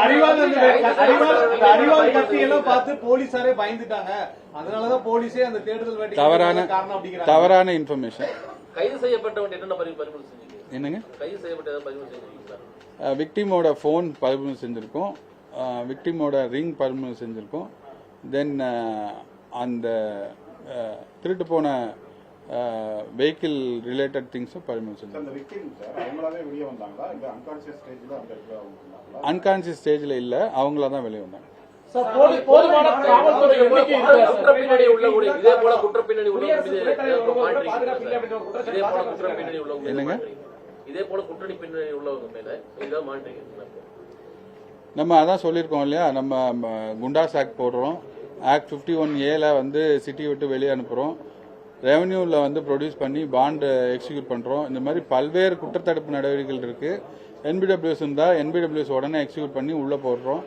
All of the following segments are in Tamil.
அறிவாள் கத்தியெல்லாம் பார்த்து போலீசாரே பயந்துட்டாங்க. அதனாலதான் போலீஸே அந்த தேடுதல் வேட்டை தவறான இன்ஃபர்மேஷன். கைது செய்யப்பட்டவன் என்னென்ன பறிமுதல் செஞ்சீங்க? என்னங்க? கைது செய்யப்பட்ட பறிமுதல் செஞ்சீங்களா? விக்டிமோட போன் பறிமுதல் செஞ்சிருக்கோம், விக்டிமோட ரிங் பறிமுதல் செஞ்சிருக்கோம். தென் அந்த திருட்டு போன வெஹிக்கிள் ரிலேட்டட் திங்ஸும் பறிமுதல் செஞ்சிருக்கோம். அன்கான்சியஸ் ஸ்டேஜ்ல இல்ல, அவங்களா தான் வெளியே வந்தாங்க. என்னங்க? நம்ம அதான் சொல்லியிருக்கோம் இல்லையா, நம்ம குண்டாஸ் ஆக்ட் போடுறோம், ஆக்ட் 51A வந்து சிட்டி விட்டு வெளியே அனுப்புறோம், ரெவன்யூவில் வந்து ப்ரொடியூஸ் பண்ணி பாண்டு எக்ஸிக்யூட் பண்றோம். இந்த மாதிரி பல்வேறு குற்றத்தடுப்பு நடவடிக்கைகள் இருக்கு. NBWS இருந்தா NBWS உடனே எக்ஸிக்யூட் பண்ணி உள்ள போடுறோம்.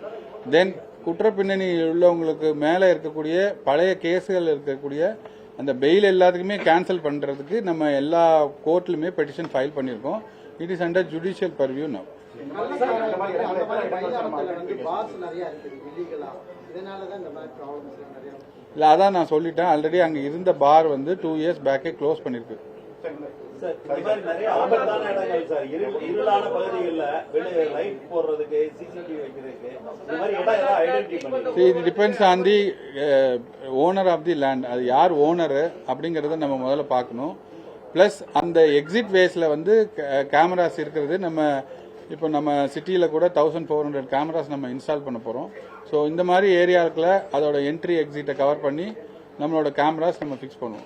தென் குற்ற பின்னணி உள்ளவங்களுக்கு மேலே இருக்கக்கூடிய பழைய கேஸுகள் இருக்கக்கூடிய அந்த பெயில் எல்லாத்துக்குமே கேன்சல் பண்றதுக்கு நம்ம எல்லா கோர்ட்லுமே பெட்டிஷன் ஃபைல் பண்ணியிருக்கோம். It is under judicial purview now. இல்ல, அதான் நான் சொல்லிட்டேன் ஆல்ரெடி. அங்க இருந்த பார் வந்து 2 years பேக்கே க்ளோஸ் பண்ணிருக்கு. இருளான பகுதிகளில் லைட் போடுறதுக்கு, சிசிடிவி வைக்கிறதுக்கு, it depends on the owner of the land. அது யார் ஓனர் அப்படிங்கறத நம்ம முதல்ல பார்க்கணும். பிளஸ் அந்த எக்ஸிட் வேஸ்ல வந்து கேமராஸ் இருக்கிறது. இப்போ நம்ம சிட்டியில கூட 1400 கேமராஸ் நம்ம இன்ஸ்டால் பண்ண போறோம். ஸோ இந்த மாதிரி ஏரியாவுக்குள்ள அதோட என்ட்ரி எக்ஸிட்டை கவர் பண்ணி நம்மளோட கேமராஸ் நம்ம ஃபிக்ஸ் பண்ணுவோம்.